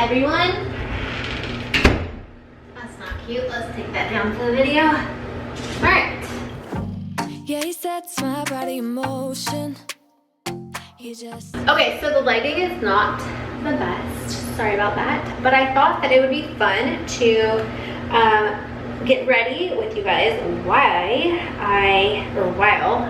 everyone. That's not cute. Let's take that down for the video. Alright. Yeah, he sets my body in motion. Okay, so the lighting is not the best. Sorry about that. But I thought that it would be fun to get ready with you guys while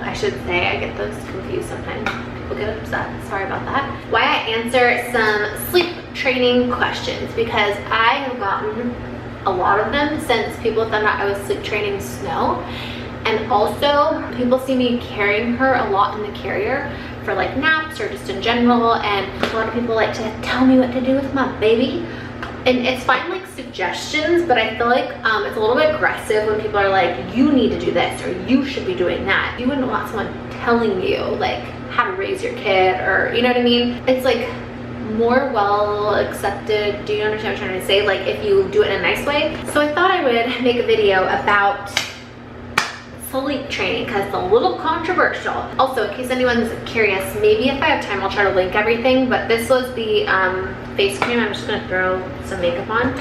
I should say, I get those confused sometimes. People get upset. Sorry about that. Why I answer some sleep training questions, because I have gotten a lot of them since people found out I was sleep training Snow. And also, people see me carrying her a lot in the carrier for like naps or just in general, and a lot of people like to tell me what to do with my baby. And it's fine, like suggestions, but I feel like it's a little bit aggressive when people are like, you need to do this or you should be doing that. You wouldn't want someone telling you like how to raise your kid, or you know what I mean? It's like more well accepted. Do you understand what I'm trying to say? Like if you do it in a nice way. So I thought I would make a video about sleep training because it's a little controversial. Also, in case anyone's curious, maybe if I have time I'll try to link everything, but this was the face cream. I'm just gonna throw some makeup on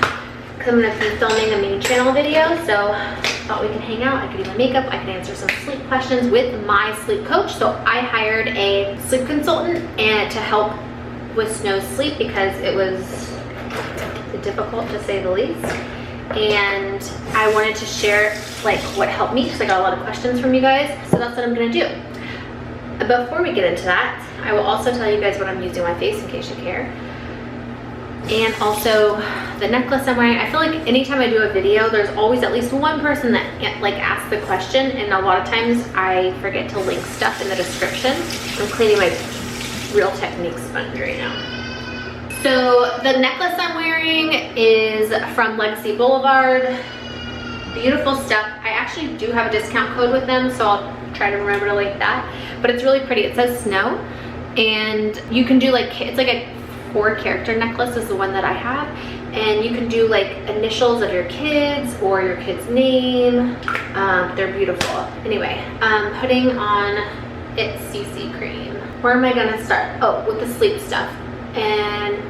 because I'm gonna be filming a mini channel video, so I thought we could hang out. I could do my makeup, I could answer some sleep questions with my sleep coach. So I hired a sleep consultant and to help with Snow's sleep because it was difficult to say the least. And I wanted to share like what helped me because I got a lot of questions from you guys, so that's what I'm gonna do. Before we get into that, I will also tell you guys what I'm using on my face in case you care, and also the necklace I'm wearing. I feel like anytime I do a video there's always at least one person that like asks the question, and a lot of times I forget to link stuff in the description. I'm cleaning my Real Technique sponge right now. So the necklace I'm wearing is from Legacy Boulevard. Beautiful stuff. I actually do have a discount code with them, so I'll try to remember to link that. But it's really pretty. It says Snow, and you can do like, it's like a 4-character necklace is the one that I have, and you can do like initials of your kids or your kid's name. They're beautiful. Anyway, I'm putting on It's CC cream. Where am I gonna start? Oh, with the sleep stuff. And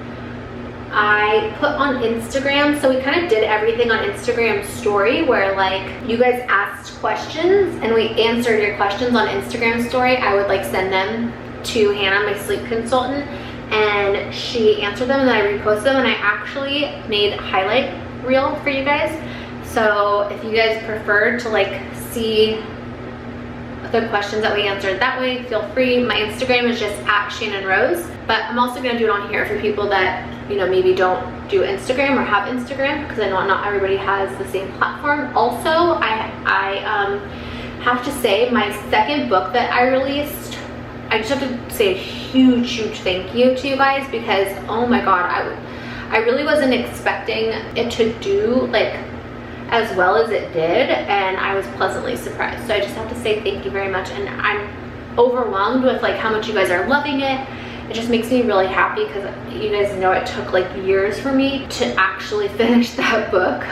I put on Instagram, so we kind of did everything on Instagram story where like you guys asked questions and we answered your questions on Instagram story. I would like send them to Hannah, my sleep consultant, and she answered them and then I reposted them, and I actually made a highlight reel for you guys. So if you guys prefer to like see the questions that we answered that way, feel free. My Instagram is just @channonrose, but I'm also going to do it on here for people that, you know, maybe don't do Instagram or have Instagram, because I know not everybody has the same platform. Also, I have to say my second book that I released, I just have to say a huge thank you to you guys, because oh my god, I really wasn't expecting it to do like as well as it did, and I was pleasantly surprised. So I just have to say thank you very much, and I'm overwhelmed with like how much you guys are loving it. It just makes me really happy because you guys know it took like years for me to actually finish that book,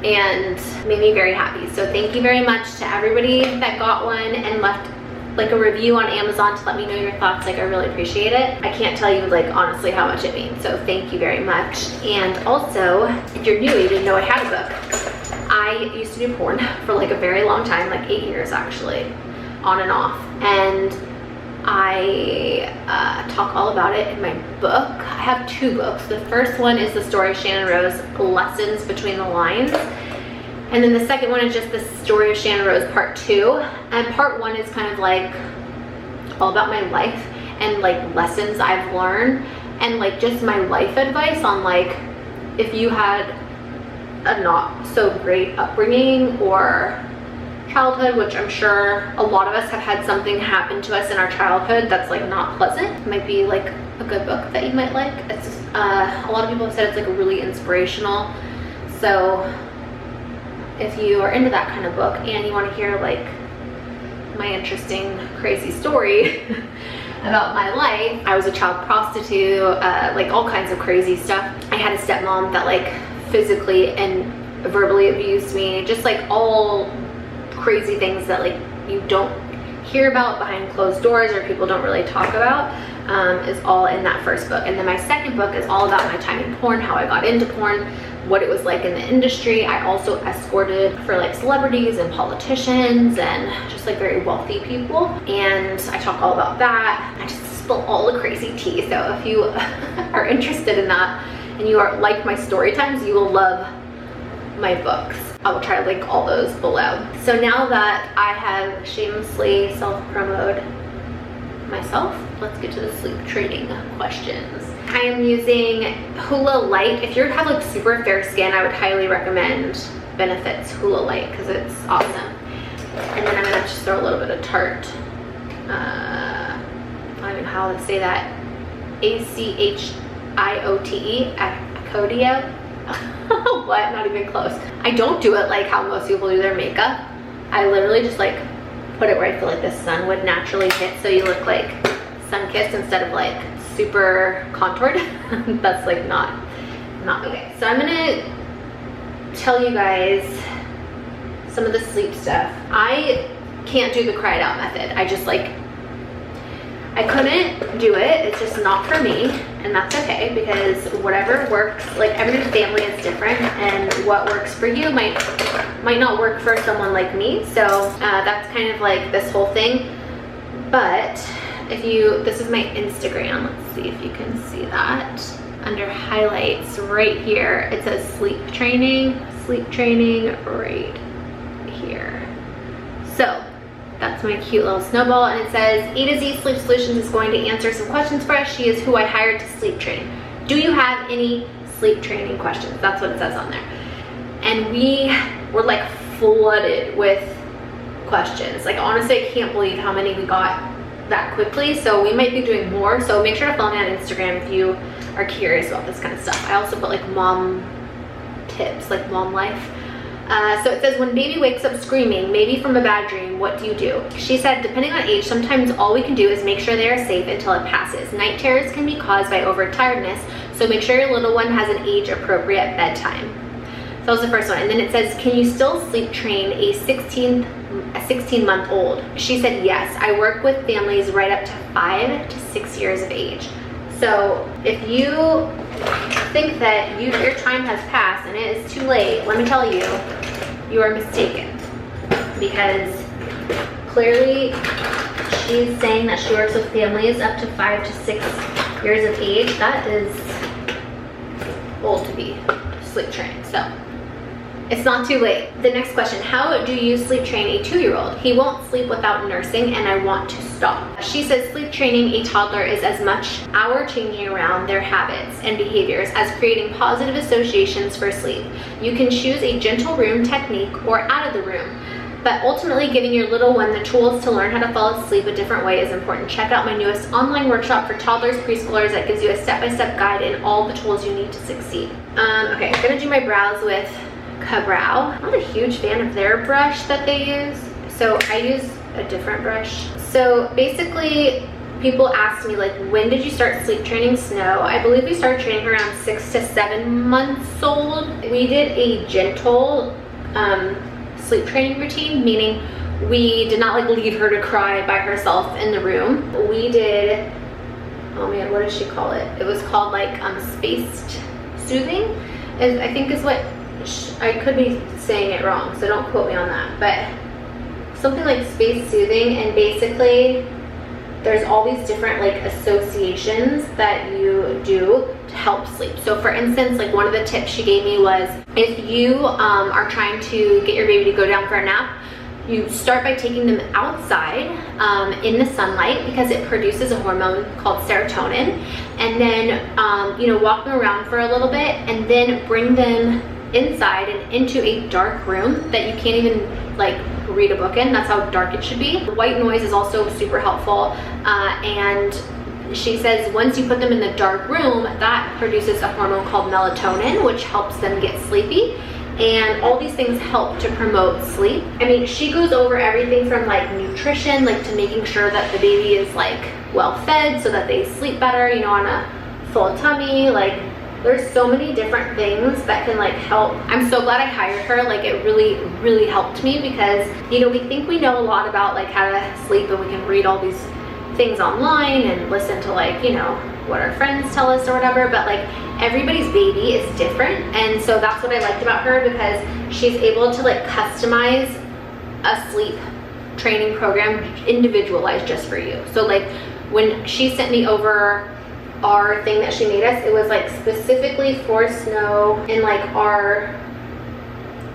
and made me very happy. So thank you very much to everybody that got one and left like a review on Amazon to let me know your thoughts. Like I really appreciate it. I can't tell you like honestly how much it means, so thank you very much. And also, if you're new, you didn't know I had a book. I used to do porn for like a very long time, like 8 years actually, on and off, and I talk all about it in my book. I have 2 books. The first one is the story of Channon Rose, Lessons Between the Lines. And then the second one is just the story of Channon Rose part 2. And part 1 is kind of like all about my life and like lessons I've learned and like just my life advice on like if you had a not so great upbringing or childhood, which I'm sure a lot of us have had something happen to us in our childhood that's like not pleasant. It might be like a good book that you might like. It's just, a lot of people have said it's like really inspirational. So if you are into that kind of book and you want to hear like my interesting crazy story about my life, I was a child prostitute, like all kinds of crazy stuff. I had a stepmom that like physically and verbally abused me, just like all crazy things that like you don't hear about behind closed doors or people don't really talk about. is all in that first book. And then my second book is all about my time in porn, how I got into porn, what it was like in the industry. I also escorted for like celebrities and politicians and just like very wealthy people. And I talk all about that. I just spill all the crazy tea. So if you are interested in that and you are like my story times, you will love my books. I will try to link all those below. So now that I have shamelessly self-promoted myself, let's get to the sleep training questions. I am using Hula Light. If you have like super fair skin, I would highly recommend Benefit's Hula Light because it's awesome. And then I'm gonna just throw a little bit of Tarte. I don't even know how to say that. ACHIOTE, Acodio. What? Not even close. I don't do it like how most people do their makeup. I literally just like put it where I feel like the sun would naturally hit, so you look like sun-kissed instead of like super contoured. That's like not okay. So I'm gonna tell you guys some of the sleep stuff. I can't do the cried out method. I couldn't do it. It's just not for me, and that's okay because whatever works, like every family is different, and what works for you might not work for someone like me. So that's kind of like this whole thing. But if you, this is my Instagram. Let's see if you can see that. Under highlights right here, it says sleep training right here. So that's my cute little snowball, and it says A to Z Sleep Solutions is going to answer some questions for us. She is who I hired to sleep train. Do you have any sleep training questions? That's what it says on there. And we were like flooded with questions. Like honestly, I can't believe how many we got that quickly. So we might be doing more. So make sure to follow me on Instagram if you are curious about this kind of stuff. I also put like mom tips, like mom life. So it says, when baby wakes up screaming, maybe from a bad dream, what do you do? She said, depending on age, sometimes all we can do is make sure they are safe until it passes. Night terrors can be caused by overtiredness, so make sure your little one has an age-appropriate bedtime. So that was the first one. And then it says, can you still sleep train a 16-month-old? She said, yes. I work with families right up to 5 to 6 years of age. So if you think that your time has passed and it is too late, let me tell you, you are mistaken. Because clearly she's saying that she works with families up to 5 to 6 years of age. That is old to be sleep training. So it's not too late. The next question, how do you sleep train a 2-year-old? He won't sleep without nursing and I want to stop. She says sleep training a toddler is as much our changing around their habits and behaviors as creating positive associations for sleep. You can choose a gentle room technique or out of the room, but ultimately giving your little one the tools to learn how to fall asleep a different way is important. Check out my newest online workshop for toddlers, preschoolers that gives you a step-by-step guide and all the tools you need to succeed. Okay, I'm gonna do my brows with Brow. I'm not a huge fan of their brush that they use, so I use a different brush. So basically, people ask me like, when did you start sleep training Snow? I believe we started training her around 6 to 7 months old. We did a gentle sleep training routine, meaning we did not like leave her to cry by herself in the room. We did, oh man, what did she call it? It was called like spaced soothing, I think is what, I could be saying it wrong, so don't quote me on that, but something like space soothing. And basically there's all these different like associations that you do to help sleep. So for instance, like one of the tips she gave me was, if you are trying to get your baby to go down for a nap, you start by taking them outside in the sunlight because it produces a hormone called serotonin, and then walk them around for a little bit and then bring them inside and into a dark room that you can't even like read a book in. That's how dark it should be. White noise is also super helpful, and she says once you put them in the dark room, that produces a hormone called melatonin, which helps them get sleepy, and all these things help to promote sleep. I mean, she goes over everything from like nutrition, like to making sure that the baby is like well fed so that they sleep better, on a full tummy. Like there's so many different things that can like help. I'm so glad I hired her. Like it really helped me because we think we know a lot about like how to sleep and we can read all these things online and listen to like, you know, what our friends tell us or whatever, but like everybody's baby is different. And so that's what I liked about her, because she's able to like customize a sleep training program individualized just for you. So like when she sent me over our thing that she made us, it was like specifically for Snow and like our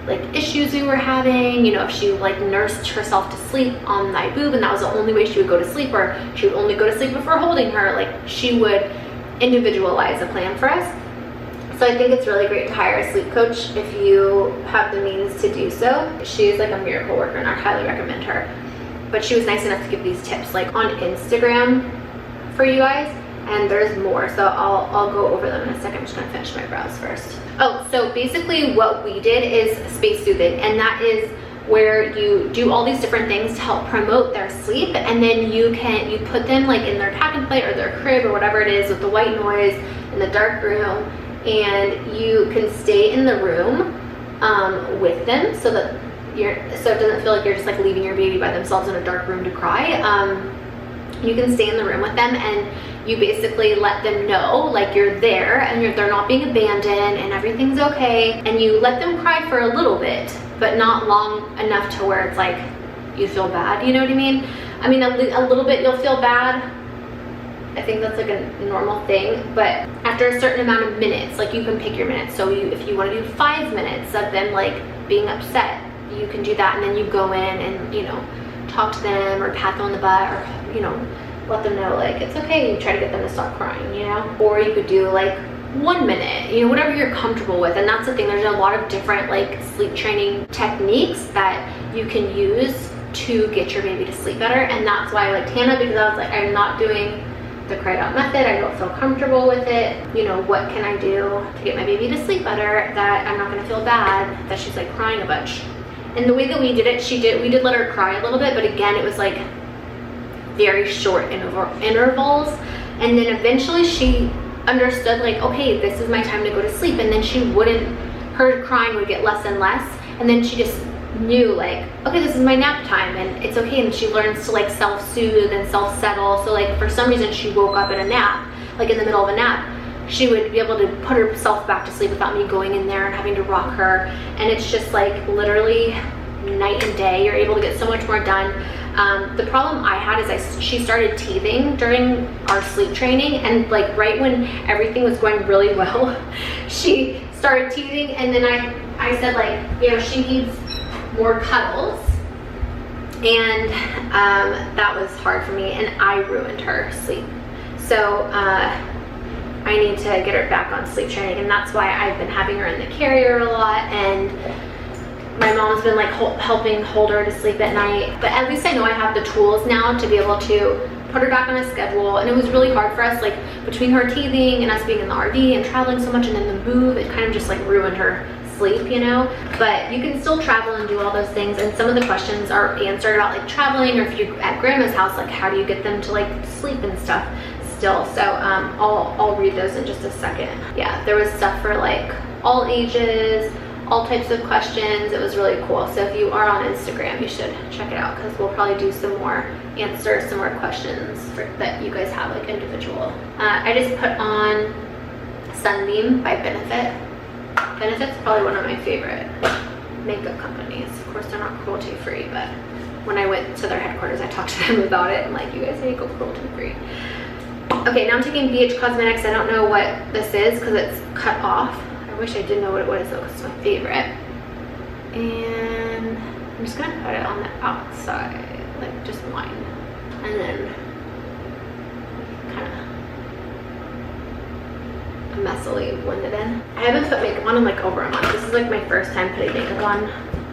like issues we were having, you know, if she like nursed herself to sleep on my boob and that was the only way she would go to sleep, or she would only go to sleep before holding her, like she would individualize a plan for us. So I think it's really great to hire a sleep coach if you have the means to do so. She's like a miracle worker and I highly recommend her. But she was nice enough to give these tips like on Instagram for you guys, and there's more, so I'll go over them in a second. I'm just gonna finish my brows first. Oh, so basically what we did is space soothing, and that is where you do all these different things to help promote their sleep, and then you put them like in their pack and play or their crib or whatever it is with the white noise in the dark room, and you can stay in the room with them so that so it doesn't feel like you're just like leaving your baby by themselves in a dark room to cry. You can stay in the room with them and you basically let them know like you're there and they're not being abandoned and everything's okay, and you let them cry for a little bit, but not long enough to where it's like you feel bad, you know what I mean? I mean, a little bit you'll feel bad. I think that's like a normal thing, but after a certain amount of minutes, like you can pick your minutes. So if you want to do 5 minutes of them like being upset, you can do that, and then you go in and, you know, talk to them or pat them on the butt, or, you know, let them know like it's okay. You try to get them to stop crying, you know? Or you could do like 1 minute, you know, whatever you're comfortable with. And that's the thing, there's a lot of different like sleep training techniques that you can use to get your baby to sleep better. And that's why I liked Hannah, because I was like, I'm not doing the cried out method. I don't feel comfortable with it. You know, what can I do to get my baby to sleep better that I'm not gonna feel bad that she's like crying a bunch? And the way that we did it, we did let her cry a little bit, but again, it was like very short intervals. And then eventually she understood like, okay, this is my time to go to sleep. And then her crying would get less and less. And then she just knew like, okay, this is my nap time and it's okay. And she learns to like self-soothe and self-settle. So like for some reason she woke up in a nap, like in the middle of a nap, she would be able to put herself back to sleep without me going in there and having to rock her. And it's just like literally night and day. You're able to get so much more done. The problem I had is she started teething during our sleep training, and like right when everything was going really well, she started teething, and then I said like, you know, she needs more cuddles, and that was hard for me, and I ruined her sleep. So I need to get her back on sleep training, and that's why I've been having her in the carrier a lot, and my mom's been like helping hold her to sleep at night. But at least I know I have the tools now to be able to put her back on a schedule. And it was really hard for us, like between her teething and us being in the RV and traveling so much, and then the move, it kind of just like ruined her sleep, you know? But you can still travel and do all those things, and some of the questions are answered about like traveling, or if you're at grandma's house, like how do you get them to like sleep and stuff still. So I'll read those in just a second. Yeah, there was stuff for like all ages, all types of questions. It was really cool. So if you are on Instagram, you should check it out, because we'll probably do some more, answer some more questions that you guys have like individual. I just put on Sunbeam by Benefit. Benefit's probably one of my favorite makeup companies. Of course, they're not cruelty free, but when I went to their headquarters, I talked to them about it. I'm like, you guys need to go cruelty free. Okay, now I'm taking BH Cosmetics. I don't know what this is because it's cut off. I wish I did know what it was though, because it's my favorite. And I'm just gonna put it on the outside, like just one, and then kind of messily blend it in. I haven't put makeup on in like over a month. This is like my first time putting makeup on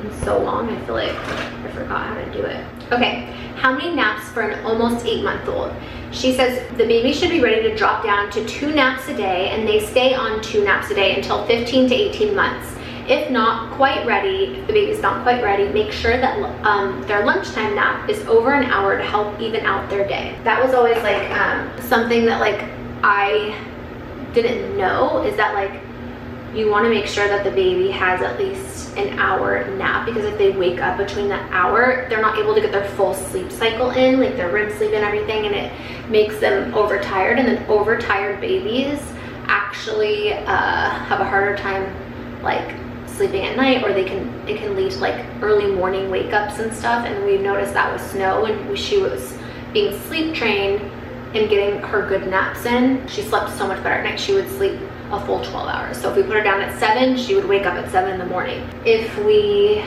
in so long. I feel like I forgot how to do it. Okay, how many naps for an almost 8-month-old? She says the baby should be ready to drop down to 2 naps a day, and they stay on 2 naps a day until 15 to 18 months. If not quite ready, if the baby's not quite ready, make sure that their lunchtime nap is over an hour to help even out their day. That was always like something that like I didn't know, is that like you want to make sure that the baby has at least an hour nap, because if they wake up between that hour, they're not able to get their full sleep cycle in, like their REM sleep and everything, and it makes them overtired. And then overtired babies actually have a harder time like sleeping at night, or it can lead to like early morning wake ups and stuff. And we noticed that with Snow, when she was being sleep trained and getting her good naps in, she slept so much better at night. She would sleep a full 12 hours. So if we put her down at 7, she would wake up at 7 in the morning. If we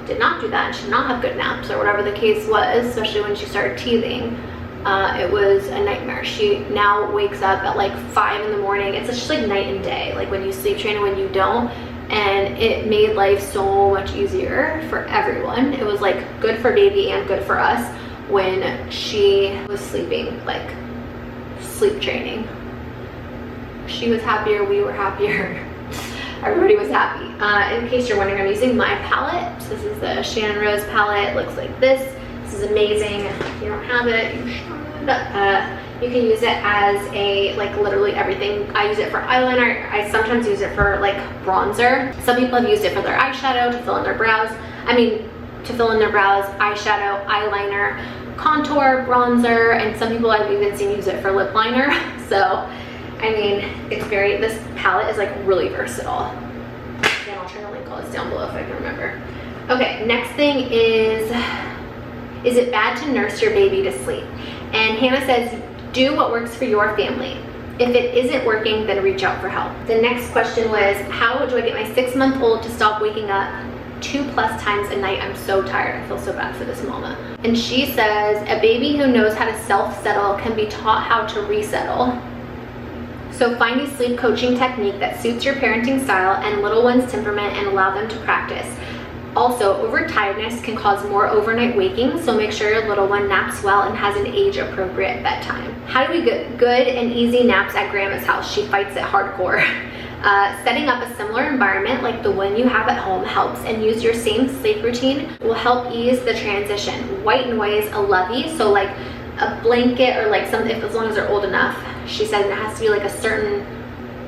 did not do that and she did not have good naps, or whatever the case was, especially when she started teething, it was a nightmare. She now wakes up at like 5 in the morning. It's just like night and day, like when you sleep train and when you don't. And it made life so much easier for everyone. It was like good for baby and good for us when she was sleeping, like sleep training. She was happier, we were happier, everybody was happy. In case you're wondering, I'm using my palette. So this is the Channon Rose palette. It looks like this. This is amazing. If you don't have it, you should. You can use it as a, like literally everything. I use it for eyeliner. I sometimes use it for like bronzer. Some people have used it for their eyeshadow, to fill in their brows. To fill in their brows, eyeshadow, eyeliner, contour, bronzer, and some people I've even seen use it for lip liner. So I mean, it's very, this palette is like really versatile. Again, I'll try to link all this down below if I can remember. Okay, next thing is it bad to nurse your baby to sleep? And Hannah says, do what works for your family. If it isn't working, then reach out for help. The next question was, how do I get my 6-month-old to stop waking up 2+ times a night? I'm so tired. I feel so bad for this mama. And she says, a baby who knows how to self-settle can be taught how to resettle. So find a sleep coaching technique that suits your parenting style and little one's temperament and allow them to practice. Also, overtiredness can cause more overnight waking, so make sure your little one naps well and has an age-appropriate bedtime. How do we get good and easy naps at Grandma's house? She fights it hardcore. Setting up a similar environment like the one you have at home helps, and use your same sleep routine will help ease the transition. White noise, a lovey, so like a blanket or like something, as long as they're old enough. She said it has to be like a certain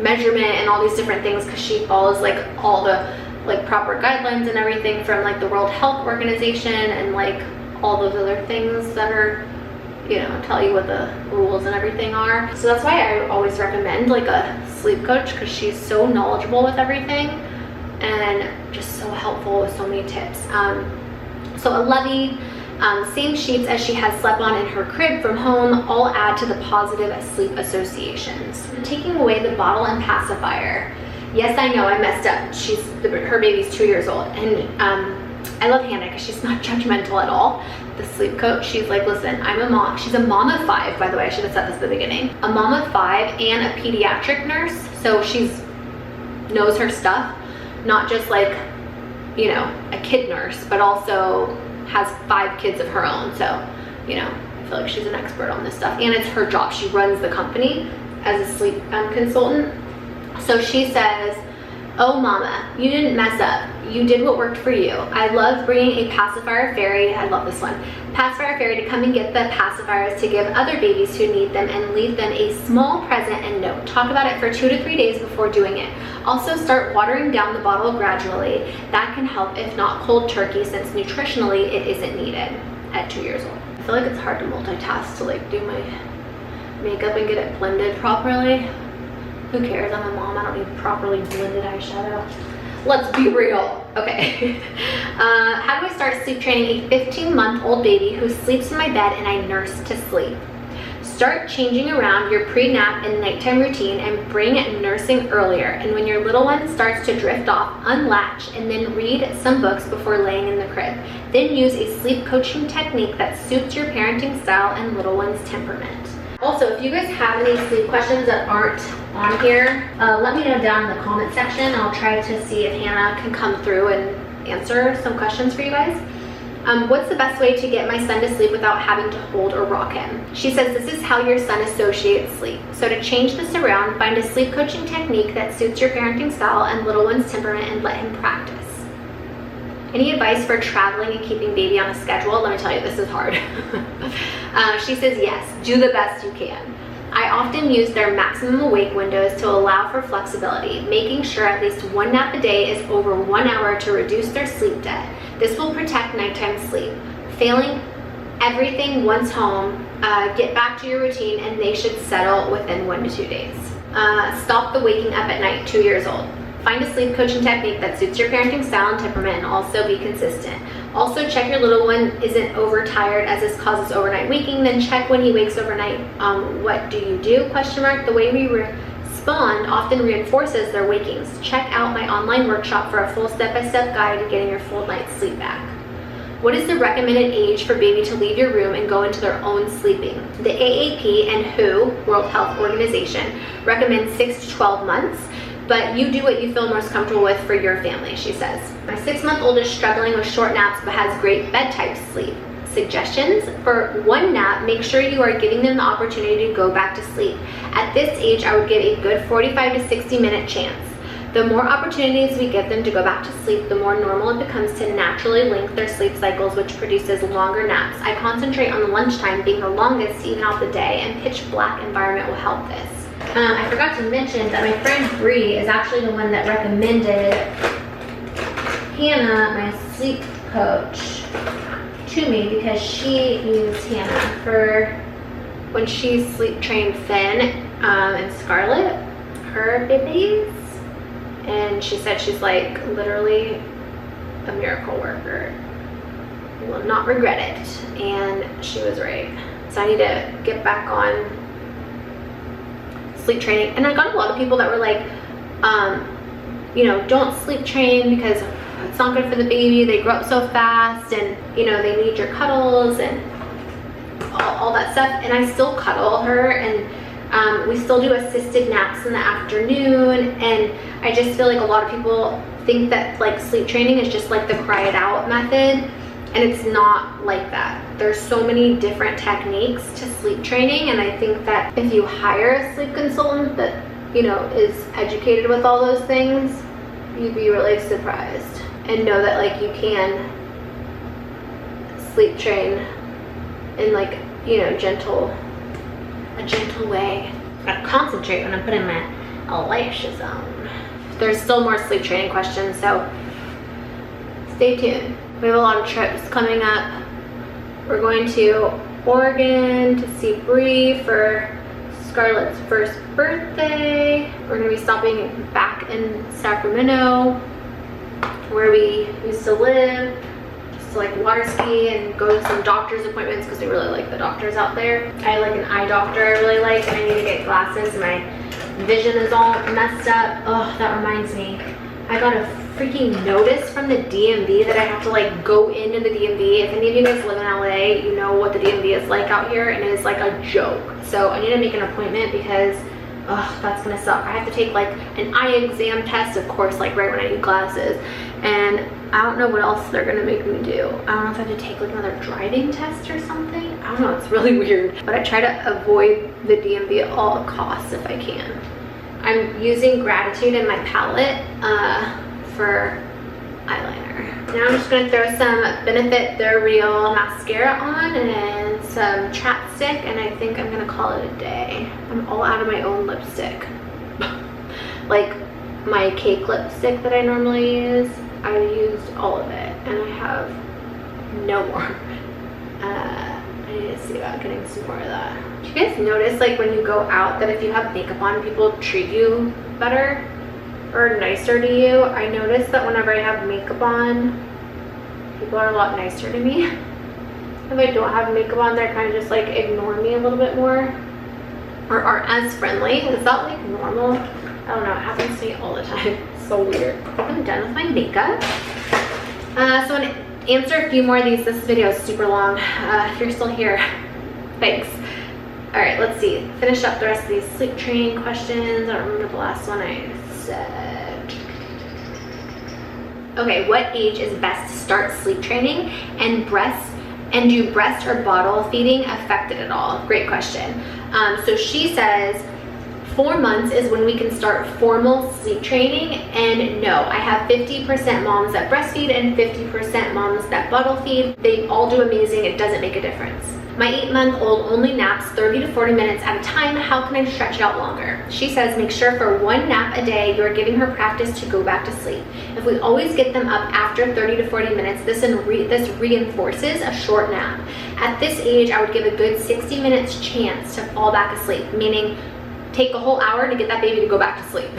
measurement and all these different things, because she follows like all the like proper guidelines and everything from like the World Health Organization and like all those other things that are, you know, tell you what the rules and everything are. So that's why I always recommend like a sleep coach, because she's so knowledgeable with everything and just so helpful with so many tips. So a lovey, same sheets as she has slept on in her crib from home, all add to the positive sleep associations. Taking away the bottle and pacifier. Yes, I know I messed up. Her baby's 2 years old, and I love Hannah because she's not judgmental at all. The sleep coach, she's like, listen, I'm a mom. She's a mom of 5, by the way. I should have said this at the beginning. A mom of 5 and a pediatric nurse, so she's knows her stuff, not just like, you know, a kid nurse, but also has 5 kids of her own. So, you know, I feel like she's an expert on this stuff, and it's her job. She runs the company as a sleep consultant. So she says, oh mama, you didn't mess up. You did what worked for you. I love bringing a pacifier fairy, I love this one, pacifier fairy to come and get the pacifiers to give other babies who need them, and leave them a small present and note. Talk about it for 2 to 3 days before doing it. Also start watering down the bottle gradually. That can help, if not cold turkey, since nutritionally it isn't needed at 2 years old. I feel like it's hard to multitask to like do my makeup and get it blended properly. Who cares? I'm a mom. I don't need properly blended eyeshadow. Let's be real. Okay. How do I start sleep training a 15-month-old baby who sleeps in my bed and I nurse to sleep? Start changing around your pre-nap and nighttime routine and bring nursing earlier. And when your little one starts to drift off, unlatch and then read some books before laying in the crib. Then use a sleep coaching technique that suits your parenting style and little one's temperament. Also, if you guys have any sleep questions that aren't on here, let me know down in the comment section. I'll try to see if Hannah can come through and answer some questions for you guys. What's the best way to get my son to sleep without having to hold or rock him? She says this is how your son associates sleep. So to change this around, find a sleep coaching technique that suits your parenting style and little one's temperament and let him practice. Any advice for traveling and keeping baby on a schedule? Let me tell you, this is hard. She says yes, do the best you can. I often use their maximum awake windows to allow for flexibility, making sure at least one nap a day is over 1 hour to reduce their sleep debt. This will protect nighttime sleep. Failing everything once home, get back to your routine and they should settle within 1 to 2 days. Stop the waking up at night, 2 years old. Find a sleep coaching technique that suits your parenting style and temperament and also be consistent. Also check your little one isn't overtired as this causes overnight waking, then check when he wakes overnight. What do you do? Question mark. The way we respond often reinforces their wakings. Check out my online workshop for a full step-by-step guide to getting your full night's sleep back. What is the recommended age for baby to leave your room and go into their own sleeping? The AAP and WHO, World Health Organization, recommends 6 to 12 months, but you do what you feel most comfortable with for your family, she says. My 6-month-old is struggling with short naps but has great bedtime sleep. Suggestions? For one nap, make sure you are giving them the opportunity to go back to sleep. At this age, I would give a good 45 to 60 minute chance. The more opportunities we give them to go back to sleep, the more normal it becomes to naturally link their sleep cycles, which produces longer naps. I concentrate on the lunchtime being the longest to even out the day, and pitch black environment will help this. I forgot to mention that my friend Bree is actually the one that recommended Hannah, my sleep coach, to me because she used Hannah for when she sleep trained Finn and Scarlett, her babies. And she said she's like literally a miracle worker. Will not regret it. And she was right. So I need to get back on sleep training. And I got a lot of people that were like, you know, don't sleep train because it's not good for the baby. They grow up so fast and, you know, they need your cuddles and all that stuff. And I still cuddle her, and we still do assisted naps in the afternoon. And I just feel like a lot of people think that like sleep training is just like the cry it out method, and it's not like that. There's so many different techniques to sleep training, and I think that if you hire a sleep consultant that, you know, is educated with all those things, you'd be really surprised and know that like you can sleep train in like, you know, a gentle way. I concentrate when I'm putting my eyelashes on. There's still more sleep training questions, so stay tuned. We have a lot of trips coming up. We're going to Oregon to see Bree for Scarlett's first birthday. We're gonna be stopping back in Sacramento, where we used to live, just to like water ski and go to some doctor's appointments because we really like the doctors out there. I like an eye doctor I really like, and I need to get glasses. My vision is all messed up. Oh, that reminds me. I got a freaking notice from the DMV that I have to like go into the DMV. If any of you guys live in LA, you know what the DMV is like out here, and it is like a joke. So I need to make an appointment because that's gonna suck. I have to take like an eye exam test, of course, like right when I need glasses, and I don't know what else they're gonna make me do. I don't know if I have to take like another driving test or something. I don't know, it's really weird, but I try to avoid the DMV at all costs if I can. I'm using Gratitude in my palette for eyeliner. Now I'm just gonna throw some Benefit They're Real mascara on and some chapstick, and I think I'm gonna call it a day. I'm all out of my own lipstick. Like my cake lipstick that I normally use, I used all of it and I have no more. I need to see about getting some more of that. Do you guys notice like when you go out that if you have makeup on, people treat you better or nicer to you? I notice that whenever I have makeup on, people are a lot nicer to me. If I don't have makeup on, they're kind of just like ignore me a little bit more or aren't as friendly. Is that like normal? I don't know, it happens to me all the time. It's so weird. I'm done with my makeup. So I'm gonna answer a few more of these. This video is super long. If you're still here, thanks. All right, let's see. Finish up the rest of these sleep training questions. I don't remember the last one I said. Okay, what age is best to start sleep training, and do breast or bottle feeding affect it at all? Great question. So she says 4 months is when we can start formal sleep training, and no, I have 50% moms that breastfeed and 50% moms that bottle feed. They all do amazing. It doesn't make a difference. My 8-month-old only naps 30 to 40 minutes at a time. How can I stretch it out longer? She says, make sure for 1 nap a day, you're giving her practice to go back to sleep. If we always get them up after 30 to 40 minutes, this reinforces a short nap. At this age, I would give a good 60 minutes chance to fall back asleep, meaning take a whole hour to get that baby to go back to sleep.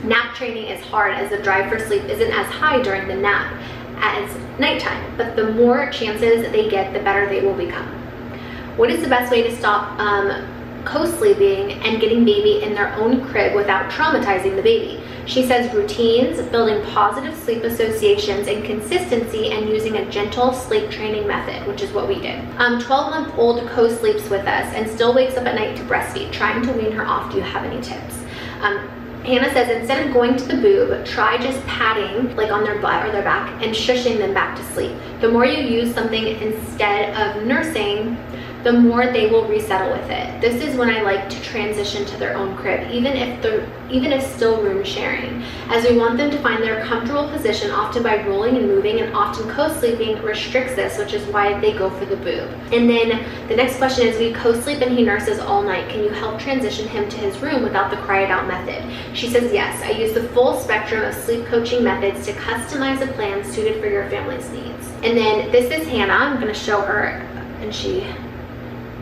Nap training is hard as the drive for sleep isn't as high during the nap as nighttime, but the more chances they get, the better they will become. What is the best way to stop co-sleeping and getting baby in their own crib without traumatizing the baby? She says routines, building positive sleep associations, and consistency, and using a gentle sleep training method, which is what we did. 12-month-old co-sleeps with us and still wakes up at night to breastfeed. Trying to wean her off. Do you have any tips? Hannah says, instead of going to the boob, try just patting like on their butt or their back and shushing them back to sleep. The more you use something instead of nursing, the more they will resettle with it. This is when I like to transition to their own crib, even if still room sharing, as we want them to find their comfortable position, often by rolling and moving, and often co-sleeping restricts this, which is why they go for the boob. And then the next question is, we co-sleep and he nurses all night. Can you help transition him to his room without the cry it out method? She says, yes, I use the full spectrum of sleep coaching methods to customize a plan suited for your family's needs. And then this is Hannah. I'm gonna show her, and she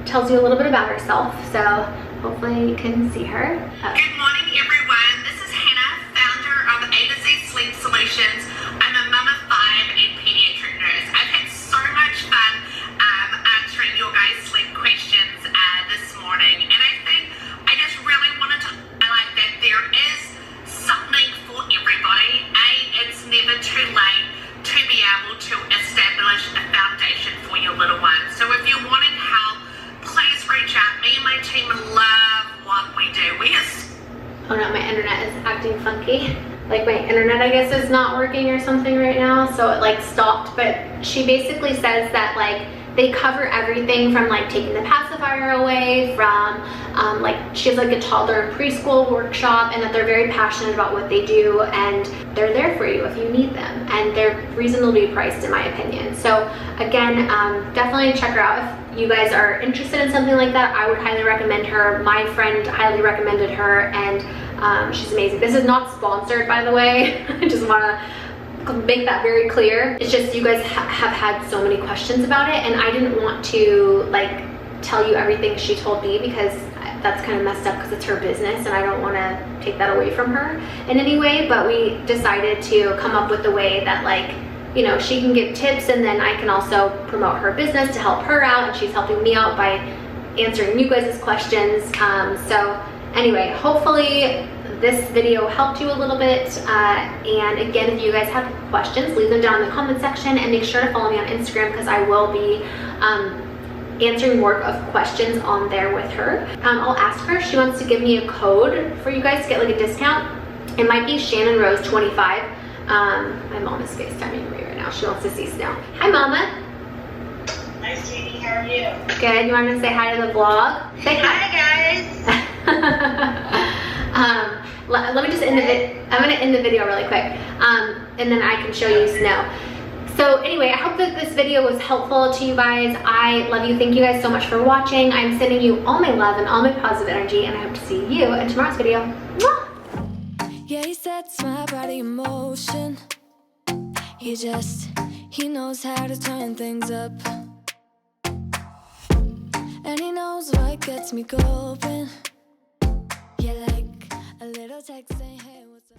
tells you a little bit about herself, so hopefully you can see her. Good morning, everyone. This is Hannah, founder of A to Z Sleep Solutions. I'm a mom of 5 and pediatric nurse. I've had so much fun answering your guys' sleep questions this morning, and I just really wanted to highlight that there is something for everybody. It's never too late to be able to establish a foundation for your little one. So if you're wanting help, please reach out. Me and my team love what we do. Oh no, my internet is acting funky. Like my internet, I guess, is not working or something right now, so it like stopped. But she basically says that like they cover everything from like taking the pacifier away, from like she has like a toddler and preschool workshop, and that they're very passionate about what they do, and they're there for you if you need them, and they're reasonably priced in my opinion. So again, definitely check her out. If you guys are interested in something like that, I would highly recommend her. My friend highly recommended her, and she's amazing. This is not sponsored, by the way. I just want to make that very clear. It's just you guys have had so many questions about it, and I didn't want to like tell you everything she told me, because that's kind of messed up, because it's her business and I don't want to take that away from her in any way. But we decided to come up with a way that, like, you know, she can give tips, and then I can also promote her business to help her out, and she's helping me out by answering you guys' questions. So anyway, hopefully this video helped you a little bit, and again, if you guys have questions, leave them down in the comment section, and make sure to follow me on Instagram, because I will be answering more of questions on there with her. I'll ask her if she wants to give me a code for you guys to get like a discount. It might be channonrose25. My mom is FaceTiming me right now. She wants to see Snow. Hi, Mama. Hi, Jeannie. How are you? Good. You want to say hi to the vlog? Say Hi, hi. Let me just end I'm going to end the video really quick, and then I can show you Snow. So anyway, I hope that this video was helpful to you guys. I love you. Thank you guys so much for watching. I'm sending you all my love and all my positive energy, and I hope to see you in tomorrow's video. Mwah! Yeah, he sets my body in motion. He knows how to turn things up. And he knows what gets me going. Yeah, like a little text saying, hey.